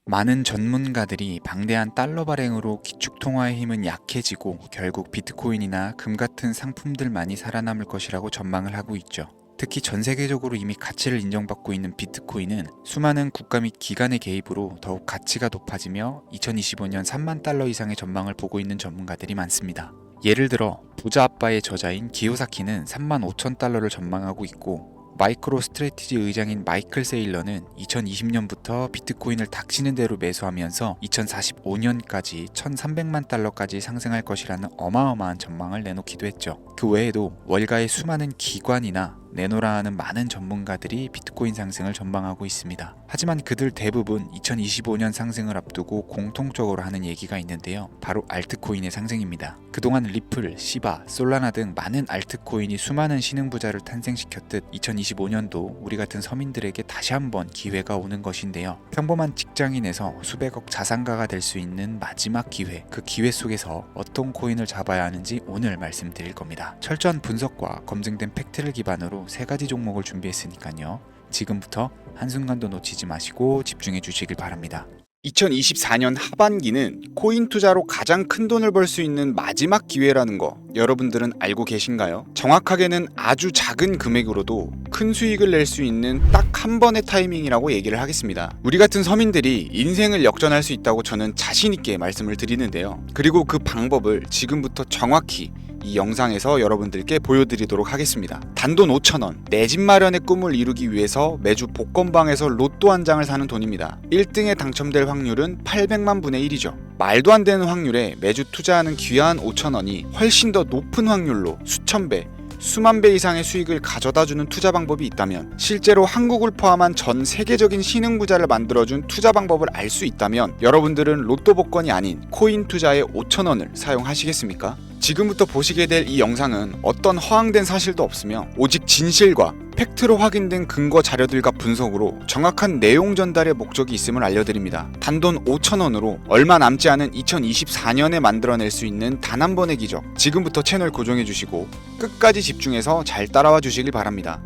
많은 전문가들이 방대한 달러 발행으로 기축통화의 힘은 약해지고 결국 비트코인이나 금 같은 상품들만이 살아남을 것이라고 전망을 하고 있죠. 특히 전 세계적으로 이미 가치를 인정받고 있는 비트코인은 수많은 국가 및 기관의 개입으로 더욱 가치가 높아지며 2025년 3만 달러 이상의 전망을 보고 있는 전문가들이 많습니다. 예를 들어 부자 아빠의 저자인 기요사키는 3만 5천 달러를 전망하고 있고, 마이크로 스트래티지 의장인 마이클 세일러는 2020년부터 비트코인을 닥치는 대로 매수하면서 2045년까지 1300만 달러까지 상승할 것이라는 어마어마한 전망을 내놓기도 했죠. 그 외에도 월가의 수많은 기관이나 내노라 하는 많은 전문가들이 비트코인 상승을 전망하고 있습니다. 하지만 그들 대부분 2025년 상승을 앞두고 공통적으로 하는 얘기가 있는데요. 바로 알트코인의 상승입니다. 그동안 리플, 시바, 솔라나 등 많은 알트코인이 수많은 신흥부자를 탄생시켰듯 2025년도 우리 같은 서민들에게 다시 한번 기회가 오는 것인데요. 평범한 직장인에서 수백억 자산가가 될 수 있는 마지막 기회, 그 기회 속에서 어떤 코인을 잡아야 하는지 오늘 말씀드릴 겁니다. 철저한 분석과 검증된 팩트를 기반으로 3가지 종목을 준비했으니까요. 지금부터 한순간도 놓치지 마시고 집중해 주시길 바랍니다. 2024년 하반기는 코인 투자로 가장 큰 돈을 벌 수 있는 마지막 기회라는 거 여러분들은 알고 계신가요? 정확하게는 아주 작은 금액으로도 큰 수익을 낼 수 있는 딱 한 번의 타이밍이라고 얘기를 하겠습니다. 우리 같은 서민들이 인생을 역전할 수 있다고 저는 자신 있게 말씀을 드리는데요. 그리고 그 방법을 지금부터 정확히 이 영상에서 여러분들께 보여드리도록 하겠습니다. 단돈 5,000원, 내 집 마련의 꿈을 이루기 위해서 매주 복권방에서 로또 한 장을 사는 돈입니다. 1등에 당첨될 확률은 800만 분의 1이죠. 말도 안 되는 확률에 매주 투자하는 귀한 5,000원이 훨씬 더 높은 확률로 수천 배, 수만 배 이상의 수익을 가져다주는 투자 방법이 있다면, 실제로 한국을 포함한 전 세계적인 신흥부자를 만들어준 투자 방법을 알 수 있다면 여러분들은 로또 복권이 아닌 코인 투자에 5,000원을 사용하시겠습니까? 지금부터 보시게 될 이 영상은 어떤 허황된 사실도 없으며 오직 진실과 팩트로 확인된 근거 자료들과 분석으로 정확한 내용 전달의 목적이 있음을 알려드립니다. 단돈 5,000원으로 얼마 남지 않은 2024년에 만들어낼 수 있는 단 한 번의 기적, 지금부터 채널 고정해주시고 끝까지 집중해서 잘 따라와 주시길 바랍니다.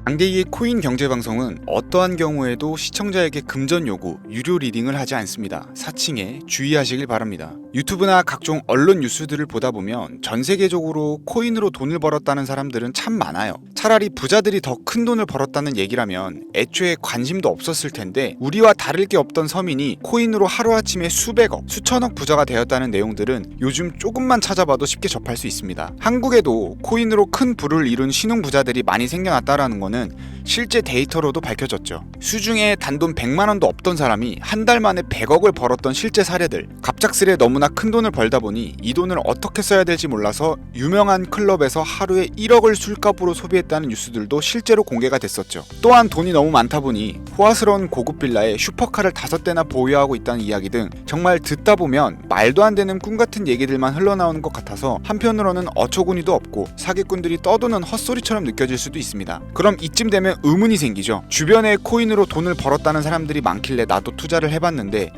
장대희의 코인 경제방송은 어떠한 경우에도 시청자에게 금전 요구, 유료 리딩을 하지 않습니다. 사칭에 주의하시길 바랍니다. 유튜브나 각종 언론 뉴스들을 보다 보면 전 세계적으로 코인으로 돈을 벌었다는 사람들은 참 많아요. 차라리 부자들이 더 큰 돈을 벌었다는 얘기라면 애초에 관심도 없었을 텐데, 우리와 다를 게 없던 서민이 코인으로 하루아침에 수백억, 수천억 부자가 되었다는 내용들은 요즘 조금만 찾아봐도 쉽게 접할 수 있습니다. 한국에도 코인으로 큰 부를 이룬 신흥부자들이 많이 생겨났다라는 거는 실제 데이터로도 밝혀졌죠. 수중에 단돈 100만원도 없던 사람이 한 달 만에 100억을 벌었던 실제 사례들, 갑작스레 너무나 큰 돈을 벌다 보니 이 돈을 어떻게 써야 될지 몰라서 유명한 클럽에서 하루에 1억을 술값으로 소비했다는 뉴스들도 실제로 공개가 됐었죠. 또한 돈이 너무 많다 보니 호화스러운 고급 빌라에 슈퍼카를 5대나 보유하고 있다는 이야기 등 정말 듣다 보면 말도 안 되는 꿈 같은 얘기들만 흘러나오는 것 같아서 한편으로는 어처구니도 없고 사기꾼들이 떠도는 헛소리처럼 느껴질 수도 있습니다. 그럼 이쯤 되면 의문이 생기죠. 주변에 코인으로 돈을 벌었다는 사람들이 많길래 나도 투자를 해봤는데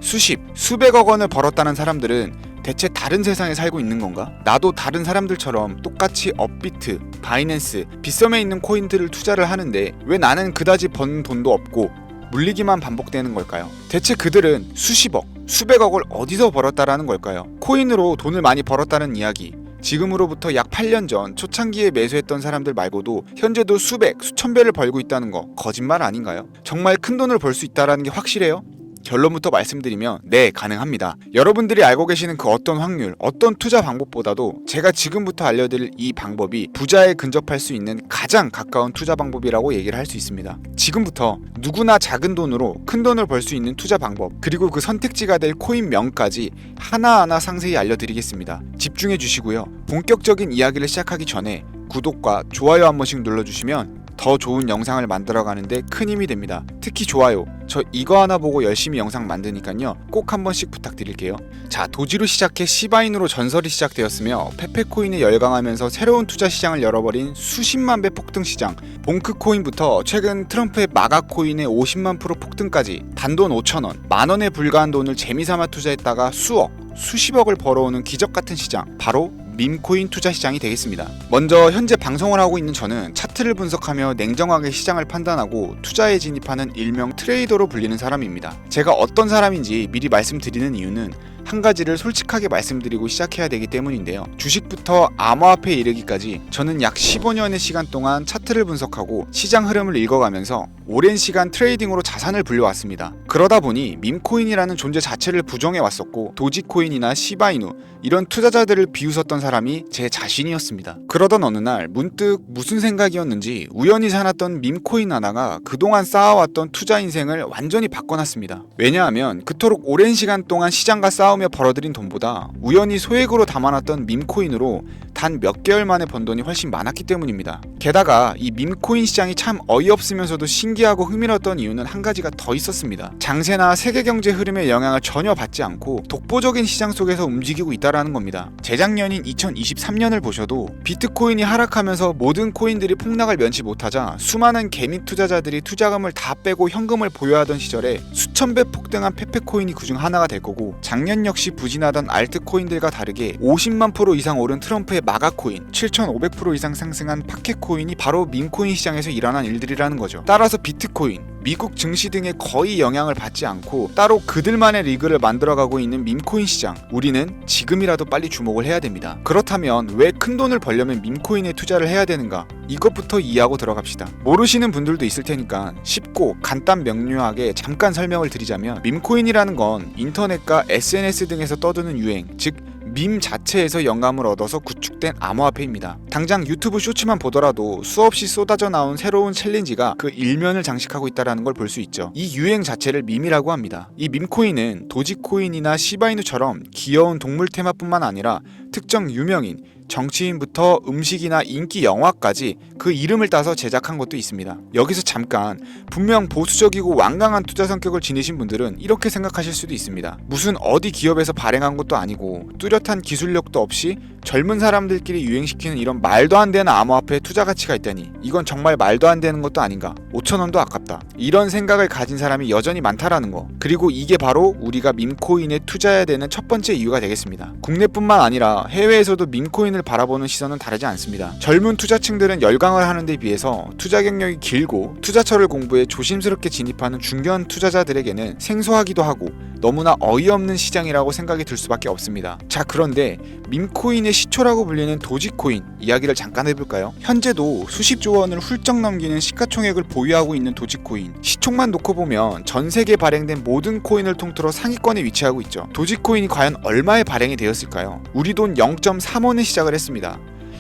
수백억 원을 벌었다는 사람들은 대체 다른 세상에 살고 있는 건가? 나도 다른 사람들처럼 똑같이 업비트, 바이낸스, 빗썸에 있는 코인들을 투자를 하는데 왜 나는 그다지 번 돈도 없고 물리기만 반복되는 걸까요? 대체 그들은 수십억, 수백억을 어디서 벌었다라는 걸까요? 코인으로 돈을 많이 벌었다는 이야기, 지금으로부터 약 8년 전 초창기에 매수했던 사람들 말고도 현재도 수백, 수천 배를 벌고 있다는 거 거짓말 아닌가요? 정말 큰 돈을 벌 수 있다는 게 확실해요? 결론부터 말씀드리면 네, 가능합니다. 여러분들이 알고 계시는 그 어떤 확률, 어떤 투자 방법보다도 제가 지금부터 알려드릴 이 방법이 부자에 근접할 수 있는 가장 가까운 투자 방법이라고 얘기를 할 수 있습니다. 지금부터 누구나 작은 돈으로 큰 돈을 벌 수 있는 투자 방법, 그리고 그 선택지가 될 코인명까지 하나하나 상세히 알려드리겠습니다. 집중해 주시고요. 본격적인 이야기를 시작하기 전에 구독과 좋아요 한 번씩 눌러주시면 더 좋은 영상을 만들어가는데 큰 힘이 됩니다. 특히 좋아요, 저 이거 하나 보고 열심히 영상 만드니까요, 꼭 한 번씩 부탁드릴게요. 자, 도지로 시작해 시바인으로 전설이 시작되었으며 페페코인에 열광하면서 새로운 투자 시장을 열어버린 수십만 배 폭등 시장 봉크코인부터 최근 트럼프의 마가코인의 50만 프로 폭등까지 단돈 5,000원, 만원에 불과한 돈을 재미삼아 투자했다가 수억, 수십억을 벌어오는 기적같은 시장, 바로 밈코인 투자 시장이 되겠습니다. 먼저 현재 방송을 하고 있는 저는 차트를 분석하며 냉정하게 시장을 판단하고 투자에 진입하는 일명 트레이더로 불리는 사람입니다. 제가 어떤 사람인지 미리 말씀드리는 이유는 한 가지를 솔직하게 말씀드리고 시작해야 되기 때문인데요. 주식부터 암호화폐에 이르기까지 저는 약 15년의 시간 동안 차트를 분석하고 시장 흐름을 읽어가면서 오랜 시간 트레이딩으로 자산을 불려왔습니다. 그러다 보니 밈코인이라는 존재 자체를 부정해왔었고 도지코인이나 시바이누 이런 투자자들을 비웃었던 사람이 제 자신이었습니다. 그러던 어느 날 문득 무슨 생각이었는지 우연히 사놨던 밈코인 하나가 그동안 쌓아왔던 투자 인생을 완전히 바꿔놨습니다. 왜냐하면 그토록 오랜 시간 동안 시장과 싸우며 벌어들인 돈보다 우연히 소액으로 담아놨던 밈코인으로 단 몇 개월 만에 번 돈이 훨씬 많았기 때문입니다. 게다가 이 밈코인 시장이 참 어이없으면서도 신기하고 흥미로웠던 이유는 한 가지가 더 있었습니다. 장세나 세계 경제 흐름의 영향을 전혀 받지 않고 독보적인 시장 속에서 움직이고 있다라는 겁니다. 재작년인 2023년을 보셔도 비트코인이 하락하면서 모든 코인들이 폭락을 면치 못하자 수많은 개미 투자자들이 투자금을 다 빼고 현금을 보유하던 시절에 수천 배 폭등한 페페코인이 그중 하나가 될 거고, 작년 역시 부진하던 알트코인들과 다르게 50만 % 이상 오른 트럼프의 마가코인, 7,500% 이상 상승한 파켓코인이 바로 밈코인 시장에서 일어난 일들이라는 거죠. 따라서 비트코인, 미국 증시 등에 거의 영향을 받지 않고 따로 그들만의 리그를 만들어가고 있는 밈코인 시장, 우리는 지금이라도 빨리 주목을 해야 됩니다. 그렇다면 왜 큰 돈을 벌려면 밈코인에 투자를 해야 되는가? 이것부터 이해하고 들어갑시다. 모르시는 분들도 있을 테니까 쉽고 간단 명료하게 잠깐 설명을 드리자면, 밈코인이라는 건 인터넷과 SNS 등에서 떠드는 유행, 즉 밈 자체에서 영감을 얻어서 구축된 암호화폐입니다. 당장 유튜브 쇼츠만 보더라도 수없이 쏟아져 나온 새로운 챌린지가 그 일면을 장식하고 있다는 걸 볼 수 있죠. 이 유행 자체를 밈이라고 합니다. 이 밈코인은 도지코인이나 시바이누처럼 귀여운 동물 테마뿐만 아니라 특정 유명인, 정치인부터 음식이나 인기 영화까지 그 이름을 따서 제작한 것도 있습니다. 여기서 잠깐, 분명 보수적이고 완강한 투자 성격을 지니신 분들은 이렇게 생각하실 수도 있습니다. 무슨 어디 기업에서 발행한 것도 아니고 뚜렷한 기술력도 없이 젊은 사람들끼리 유행시키는 이런 말도 안 되는 암호화폐에 투자 가치가 있다니, 이건 정말 말도 안 되는 것도 아닌가, 5,000원도 아깝다, 이런 생각을 가진 사람이 여전히 많다라는 거. 그리고 이게 바로 우리가 밈코인에 투자해야 되는 첫 번째 이유가 되겠습니다. 국내뿐만 아니라 해외에서도 밈코인을 바라보는 시선은 다르지 않습니다. 젊은 투자층들은 열광을 하는 데 비해서 투자 경력이 길고 투자처를 공부해 조심스럽게 진입하는 중견 투자자들에게는 생소하기도 하고 너무나 어이없는 시장이라고 생각이 들 수밖에 없습니다. 자, 그런데 밈코인의 시초라고 불리는 도지코인 이야기를 잠깐 해볼까요? 현재도 수십조 원을 훌쩍 넘기는 시가총액을 보유하고 있는 도지코인, 시총만 놓고 보면 전 세계에 발행된 모든 코인을 통틀어 상위권에 위치하고 있죠. 도지코인이 과연 얼마에 발행이 되었을까요? 우리 돈 0.3원에 시작을 했습니다.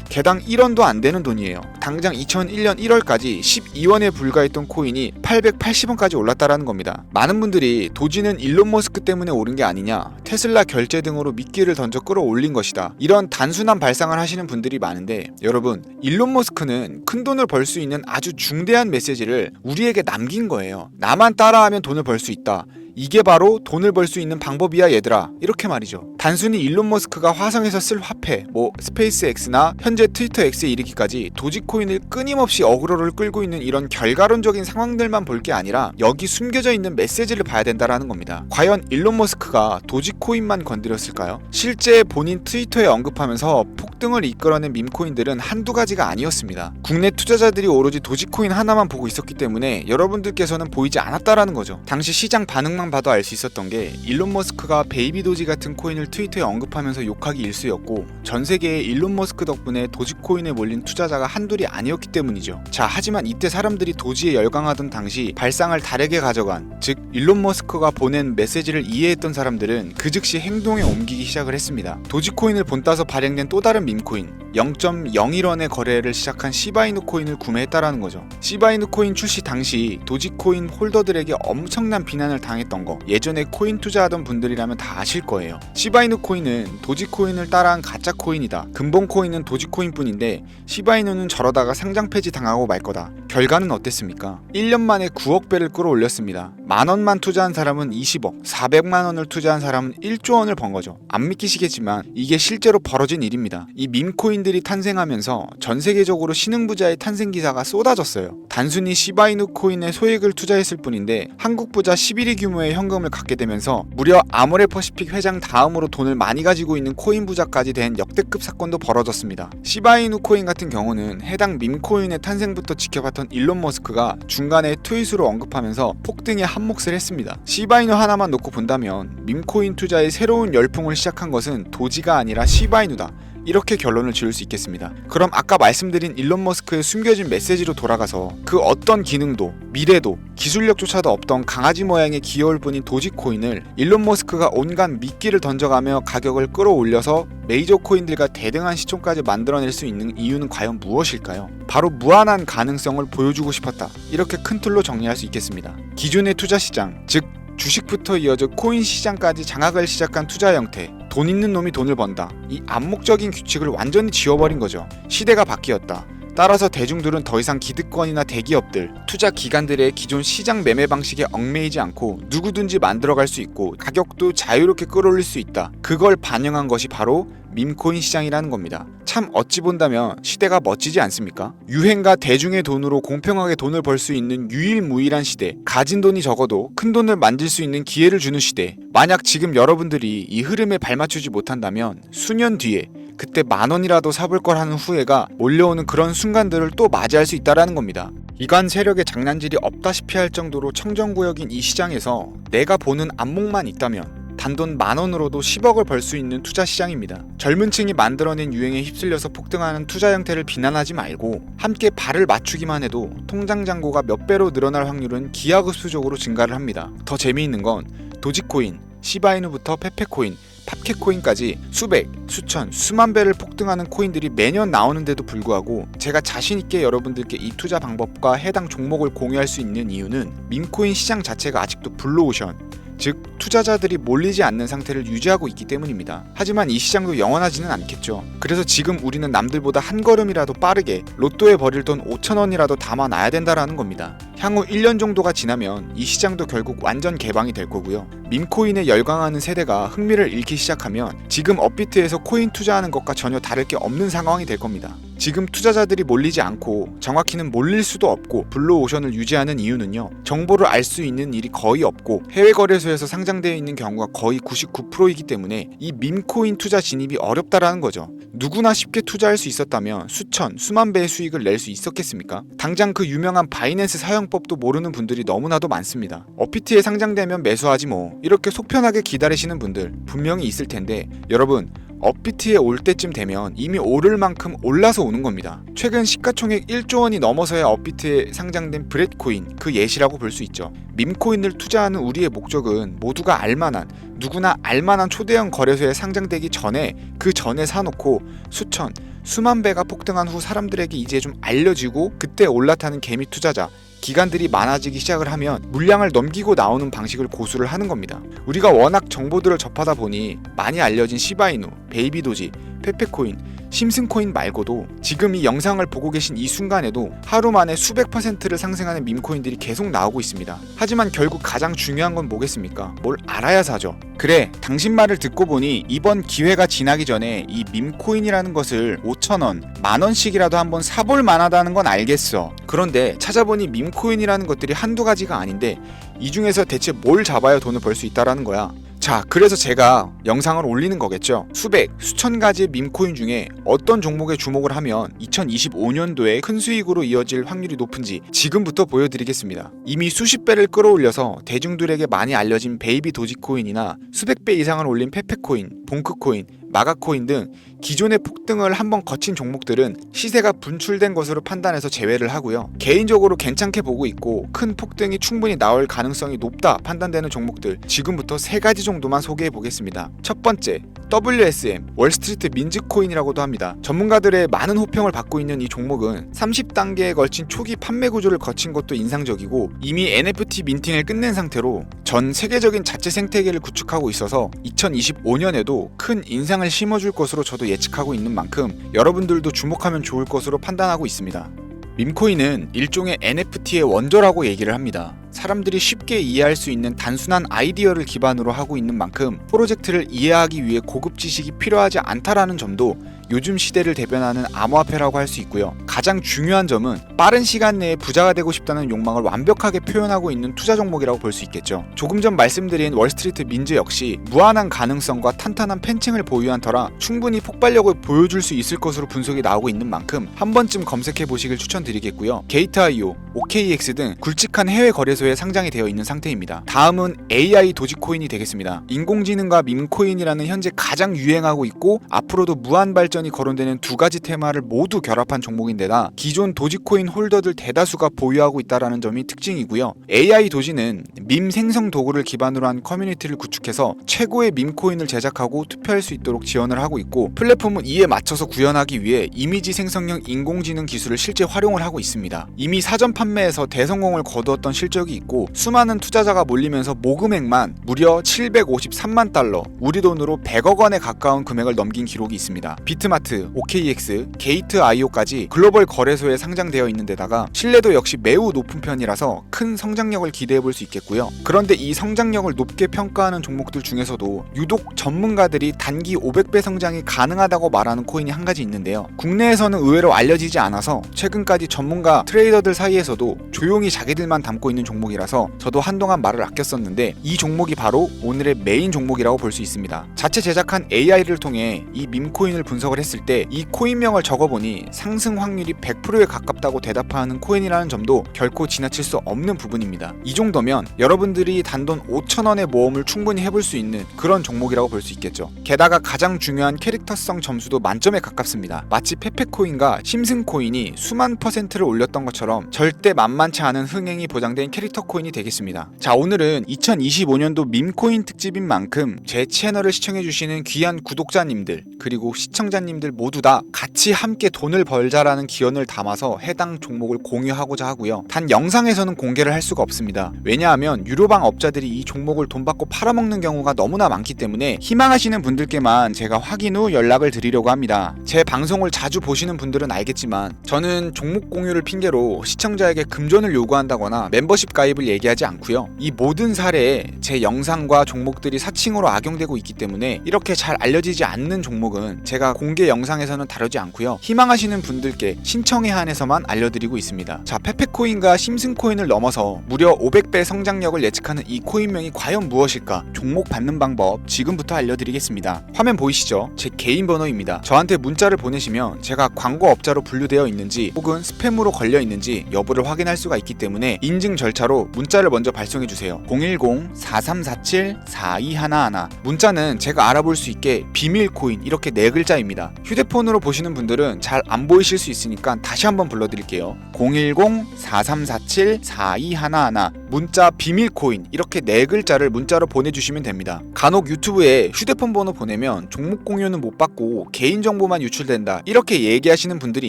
개당 1원도 안 되는 돈이에요. 당장 2001년 1월까지 12원에 불과했던 코인이 880원까지 올랐다라는 겁니다. 많은 분들이 도지는 일론 머스크 때문에 오른 게 아니냐, 테슬라 결제 등으로 미끼를 던져 끌어올린 것이다, 이런 단순한 발상을 하시는 분들이 많은데, 여러분, 일론 머스크는 큰 돈을 벌 수 있는 아주 중대한 메시지를 우리에게 남긴 거예요. 나만 따라하면 돈을 벌 수 있다, 이게 바로 돈을 벌 수 있는 방법이야 얘들아, 이렇게 말이죠. 단순히 일론 머스크가 화성에서 쓸 화폐, 스페이스 X나 현재 트위터 X에 이르기까지 도지코인을 끊임없이 어그로를 끌고 있는 이런 결과론적인 상황들만 볼 게 아니라 여기 숨겨져 있는 메시지를 봐야 된다라는 겁니다. 과연 일론 머스크가 도지코인만 건드렸을까요? 실제 본인 트위터에 언급하면서 폭등을 이끌어낸 밈코인들은 한두 가지가 아니었습니다. 국내 투자자들이 오로지 도지코인 하나만 보고 있었기 때문에 여러분들께서는 보이지 않았다라는 거죠. 당시 시장 반응만 봐도 알 수 있었던 게, 일론 머스크가 베이비 도지 같은 코인을 트위터에 언급하면서 욕하기 일쑤였고, 전 세계에 일론 머스크 덕분에 도지코인에 몰린 투자자가 한둘이 아니었기 때문이죠. 자, 하지만 이때 사람들이 도지에 열광하던 당시 발상을 다르게 가져간, 즉 일론 머스크가 보낸 메시지를 이해했던 사람들은 그 즉시 행동에 옮기기 시작을 했습니다. 도지코인을 본따서 발행된 또 다른 밈코인, 0.01원의 거래를 시작한 시바이누 코인을 구매했다라는 거죠. 시바이누 코인 출시 당시 도지코인 홀더들에게 엄청난 비난을 당했던 거, 예전에 코인 투자하던 분들이라면 다 아실 거예요. 시바이누 코인은 도지코인을 따라한 가짜 코인이다, 근본 코인은 도지코인 뿐인데 시바이누는 저러다가 상장 폐지 당하고 말 거다, 결과는 어땠습니까? 1년 만에 9억 배를 끌어올렸습니다. 만원만 투자한 사람은 20억, 400만원을 투자한 사람은 1조 원을 번 거죠. 안 믿기시겠지만 이게 실제로 벌어진 일입니다. 이 밈코인들이 탄생하면서 전 세계적으로 신흥부자의 탄생 기사가 쏟아졌어요. 단순히 시바이누 코인에 소액을 투자했을 뿐인데 한국 부자 11위 규모의 현금을 갖게 되면서 무려 아모레퍼시픽 회장 다음으로 돈을 많이 가지고 있는 코인 부자까지 된 역대급 사건도 벌어졌습니다. 시바이누 코인 같은 경우는 해당 밈코인의 탄생부터 지켜봤던 일론 머스크가 중간에 트윗으로 언급하면서 폭등에 한몫을 했습니다. 시바이누 하나만 놓고 본다면 밈코인 투자의 새로운 열풍을 시작한 것은 도지가 아니라 시바이누다, 이렇게 결론을 지을 수 있겠습니다. 그럼 아까 말씀드린 일론 머스크의 숨겨진 메시지로 돌아가서 그 어떤 기능도 미래도 기술력조차도 없던 강아지 모양의 귀여울 뿐인 도지코인을 일론 머스크가 온갖 미끼를 던져가며 가격을 끌어올려서 메이저 코인들과 대등한 시총까지 만들어낼 수 있는 이유는 과연 무엇일까요? 바로 무한한 가능성을 보여주고 싶었다, 이렇게 큰 틀로 정리할 수 있겠습니다. 기존의 투자 시장, 즉 주식부터 이어져 코인 시장까지 장악을 시작한 투자 형태, 돈 있는 놈이 돈을 번다, 이 암묵적인 규칙을 완전히 지워버린 거죠. 시대가 바뀌었다. 따라서 대중들은 더 이상 기득권이나 대기업들, 투자 기관들의 기존 시장 매매 방식에 얽매이지 않고 누구든지 만들어갈 수 있고 가격도 자유롭게 끌어올릴 수 있다. 그걸 반영한 것이 바로 밈코인 시장이라는 겁니다. 참 어찌 본다면 시대가 멋지지 않습니까? 유행과 대중의 돈으로 공평하게 돈을 벌 수 있는 유일무이한 시대, 가진 돈이 적어도 큰 돈을 만질 수 있는 기회를 주는 시대. 만약 지금 여러분들이 이 흐름에 발맞추지 못한다면 수년 뒤에 그때 만원이라도 사볼 걸 하는 후회가 몰려오는 그런 순간들을 또 맞이할 수 있다는 겁니다. 이관 세력의 장난질이 없다시피 할 정도로 청정구역인 이 시장에서 내가 보는 안목만 있다면 단돈 만원으로도 10억을 벌 수 있는 투자 시장입니다. 젊은 층이 만들어낸 유행에 휩쓸려서 폭등하는 투자 형태를 비난하지 말고 함께 발을 맞추기만 해도 통장 잔고가 몇 배로 늘어날 확률은 기하급수적으로 증가를 합니다. 더 재미있는 건 도지코인, 시바이누부터 페페코인, 팝캣코인까지 수백, 수천, 수만 배를 폭등하는 코인들이 매년 나오는데도 불구하고 제가 자신있게 여러분들께 이 투자 방법과 해당 종목을 공유할 수 있는 이유는 밈코인 시장 자체가 아직도 블루오션, 즉 투자자들이 몰리지 않는 상태를 유지하고 있기 때문입니다. 하지만 이 시장도 영원하지는 않겠죠. 그래서 지금 우리는 남들보다 한 걸음이라도 빠르게 로또에 버릴 돈 5천원이라도 담아놔야 된다라는 겁니다. 향후 1년 정도가 지나면 이 시장도 결국 완전 개방이 될 거고요. 밈코인에 열광하는 세대가 흥미를 잃기 시작하면 지금 업비트에서 코인 투자하는 것과 전혀 다를 게 없는 상황이 될 겁니다. 지금 투자자들이 몰리지 않고 정확히는 몰릴 수도 없고 블루오션을 유지하는 이유는요, 정보를 알 수 있는 일이 거의 없고 해외 거래소에서 상장되어 있는 경우가 거의 99%이기 때문에 이 밈코인 투자 진입이 어렵다라는 거죠. 누구나 쉽게 투자할 수 있었다면 수천, 수만 배의 수익을 낼 수 있었겠습니까? 당장 그 유명한 바이낸스 사용법도 모르는 분들이 너무나도 많습니다. 업비트에 상장되면 매수하지 뭐, 이렇게 속편하게 기다리시는 분들 분명히 있을 텐데, 여러분 업비트에 올 때쯤 되면 이미 오를 만큼 올라서 오는 겁니다. 최근 시가총액 1조 원이 넘어서야 업비트에 상장된 브렛코인, 그 예시라고 볼 수 있죠. 밈코인을 투자하는 우리의 목적은 모두가 알만한, 누구나 알만한 초대형 거래소에 상장되기 전에 그 전에 사놓고 수천, 수만 배가 폭등한 후 사람들에게 이제 좀 알려지고 그때 올라타는 개미 투자자, 기관들이 많아지기 시작을 하면 물량을 넘기고 나오는 방식을 고수를 하는 겁니다. 우리가 워낙 정보들을 접하다 보니 많이 알려진 시바이누, 베이비도지, 페페코인, 심슨코인 말고도 지금 이 영상을 보고 계신 이 순간에도 하루 만에 수백 %를 상승하는 밈코인들이 계속 나오고 있습니다. 하지만 결국 가장 중요한 건 뭐겠습니까? 뭘 알아야 사죠. 그래, 당신 말을 듣고 보니 이번 기회가 지나기 전에 이 밈코인이라는 것을 5,000원, 만원씩이라도 한번 사볼 만하다는 건 알겠어. 그런데 찾아보니 밈코인이라는 것들이 한두 가지가 아닌데 이 중에서 대체 뭘 잡아야 돈을 벌 수 있다라는 거야. 자, 그래서 제가 영상을 올리는 거겠죠. 수백, 수천 가지의 밈코인 중에 어떤 종목에 주목을 하면 2025년도에 큰 수익으로 이어질 확률이 높은지 지금부터 보여드리겠습니다. 이미 수십 배를 끌어올려서 대중들에게 많이 알려진 베이비 도지코인이나 수백 배 이상을 올린 페페코인, 봉크코인, 마가코인 등 기존의 폭등을 한번 거친 종목들은 시세가 분출된 것으로 판단해서 제외를 하고요. 개인적으로 괜찮게 보고 있고 큰 폭등이 충분히 나올 가능성이 높다 판단되는 종목들 지금부터 3가지 정도만 소개해 보겠습니다. 첫 번째, WSM, 월스트리트 민즈코인이라고도 합니다. 전문가들의 많은 호평을 받고 있는 이 종목은 30단계에 걸친 초기 판매 구조를 거친 것도 인상적이고 이미 NFT 민팅을 끝낸 상태로 전 세계적인 자체 생태계를 구축하고 있어서 2025년에도 큰 인상을 심어줄 것으로 저도 예측하고 있는 만큼 여러분들도 주목하면 좋을 것으로 판단하고 있습니다. 밈코인은 일종의 NFT의 원조라고 얘기를 합니다. 사람들이 쉽게 이해할 수 있는 단순한 아이디어를 기반으로 하고 있는 만큼 프로젝트를 이해하기 위해 고급 지식이 필요하지 않다라는 점도 요즘 시대를 대변하는 암호화폐라고 할 수 있고요. 가장 중요한 점은 빠른 시간 내에 부자가 되고 싶다는 욕망을 완벽하게 표현하고 있는 투자 종목이라고 볼 수 있겠죠. 조금 전 말씀드린 월스트리트 민즈 역시 무한한 가능성과 탄탄한 팬층을 보유한 터라 충분히 폭발력을 보여줄 수 있을 것으로 분석이 나오고 있는 만큼 한 번쯤 검색해 보시길 추천드리겠고요. 게이트.io, OKX 등 굵직한 해외 거래소에 상장이 되어 있는 상태입니다. 다음은 AI 도지코인이 되겠습니다. 인공지능과 밈코인이라는 현재 가장 유행하고 있고 앞으로도 무한 발전이 거론되는 두 가지 테마를 모두 결합한 종목인데다 기존 도지코인 홀더들 대다수가 보유하고 있다는 점이 특징이고요. AI 도지는 밈 생성 도구를 기반으로 한 커뮤니티를 구축해서 최고의 밈코인을 제작하고 투표할 수 있도록 지원을 하고 있고 플랫폼은 이에 맞춰서 구현하기 위해 이미지 생성형 인공지능 기술을 실제 활용을 하고 있습니다. 이미 사전 판매에서 대성공을 거두었던 실적이 있고 수많은 투자자가 몰리면서 모금액만 무려 753만 달러, 우리 돈으로 100억 원에 가까운 금액을 넘긴 기록이 있습니다. 비트마트, OKX, 게이트.io까지 글로벌 거래소에 상장되어 있는 데다가 신뢰도 역시 매우 높은 편이라서 큰 성장력을 기대해 볼 수 있겠고요. 그런데 이 성장력을 높게 평가하는 종목들 중에서도 유독 전문가들이 단기 500배 성장이 가능하다고 말하는 코인이 한 가지 있는데요. 국내에서는 의외로 알려지지 않아서 최근까지 전문가 트레이더들 사이에서도 조용히 자기들만 담고 있는 종목이라서 저도 한동안 말을 아꼈었는데 이 종목이 바로 오늘의 메인 종목이라고 볼 수 있습니다. 자체 제작한 AI를 통해 이 밈코인을 분석을 했을 때 이 코인명을 적어보니 상승 확률이 100%에 가깝다고 대답하는 코인이라는 점도 결코 지나칠 수 없는 부분입니다. 이 정도면 여러분들이 단돈 5,000원의 모험을 충분히 해볼 수 있는 그런 종목이라고 볼 수 있겠죠. 게다가 가장 중요한 캐릭터성 점수도 만점에 가깝습니다. 마치 페페코인과 심슨코인이 수만 %를 올렸던 것처럼 절대 만만치 않은 흥행이 보장된 캐릭터 코인이 되겠습니다. 자, 오늘은 2025년도 밈코인 특집인 만큼 제 채널을 시청해주시는 귀한 구독자님들 그리고 시청자님들 모두 다 같이 함께 돈을 벌자라는 기원을 담아서 해당 종목을 공유하고자 하고요. 단 영상에서는 공개를 할 수가 없습니다. 왜냐하면 유료방 업자들이 이 종목을 돈 받고 팔아먹는 경우가 너무나 많기 때문에 희망하시는 분들께만 제가 확인 후 연락을 드리려고 합니다. 제 방송을 자주 보시는 분들은 알겠지만 저는 종목 공유를 핑계로 시청자에게 금전을 요구한다거나 멤버십 가입을 얘기하지 않고요. 이 모든 사례에 제 영상과 종목들이 사칭으로 악용되고 있기 때문에 이렇게 잘 알려지지 않는 종목은 제가 공개 영상에서는 다루지 않고요. 희망하시는 분들께 신청에 한해서만 알려드리고 있습니다. 자, 페페코인과 심슨코인을 넘어서 무려 500배 성장력을 예측하는 이 코인명이 과연 무엇일까? 종목 받는 방법 지금부터 알려드리겠습니다. 화면 보이시죠? 제 개인 번호입니다. 저한테 문자를 보내시면 제가 광고업자로 분류되어 있는지 혹은 스팸으로 걸려 있는지 여부를 확인할 수가 있기 때문에 인증 절차로 문자를 먼저 발송해주세요. 010-4347-4211 문자는 제가 알아볼 수 있게 비밀코인 이렇게 4글자입니다. 휴대폰으로 보시는 분들은 잘 안 보이실 수 있으니까 다시 한번 불러드릴게요. 010-4347-4211 문자 비밀코인 이렇게 4글자를 문자로 보내주시면 됩니다. 간혹 유튜브에 휴대폰 번호 보내면 종목 공유는 못 받고 개인정보만 유출된다 이렇게 얘기하시는 분들이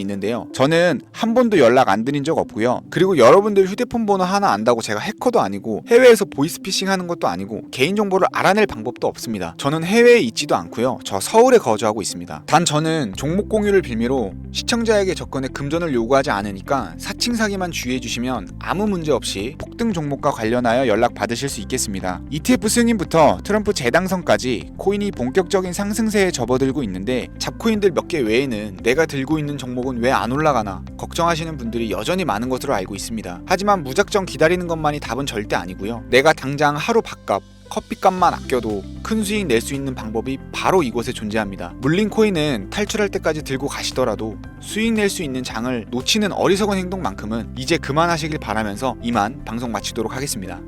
있는데요. 저는 한 번도 연락 안 드린 적 없고요. 그리고 여러분들 휴대폰 번호 하나 안다고 제가 해커도 아니고 해외에서 보이스피싱 하는 것도 아니고 개인정보를 알아낼 방법도 없습니다. 저는 해외에 있지도 않고요. 저 서울에 거주하고 있습니다. 단 저는 종목 공유를 빌미로 시청자에게 접근에 금전을 요구하지 않으니까 사칭 사기만 주의해 주시면 아무 문제 없이 폭등 종목과 관련하여 연락 받으실 수 있겠습니다. ETF 승인부터 트럼프 재당선까지 코인이 본격적인 상승세에 접어들고 있는데 잡코인들 몇 개 외에는 내가 들고 있는 종목은 왜 안 올라가나 걱정하시는 분들이 여전히 많은 것으로 알고 있습니다. 하지만 무작정 기다리는 것만이 답은 절대 아니고요. 내가 당장 하루 밥값 커피값만 아껴도 큰 수익 낼 수 있는 방법이 바로 이곳에 존재합니다. 물린 코인은 탈출할 때까지 들고 가시더라도 수익 낼 수 있는 장을 놓치는 어리석은 행동만큼은 이제 그만하시길 바라면서 이만 방송 마치도록 하겠습니다.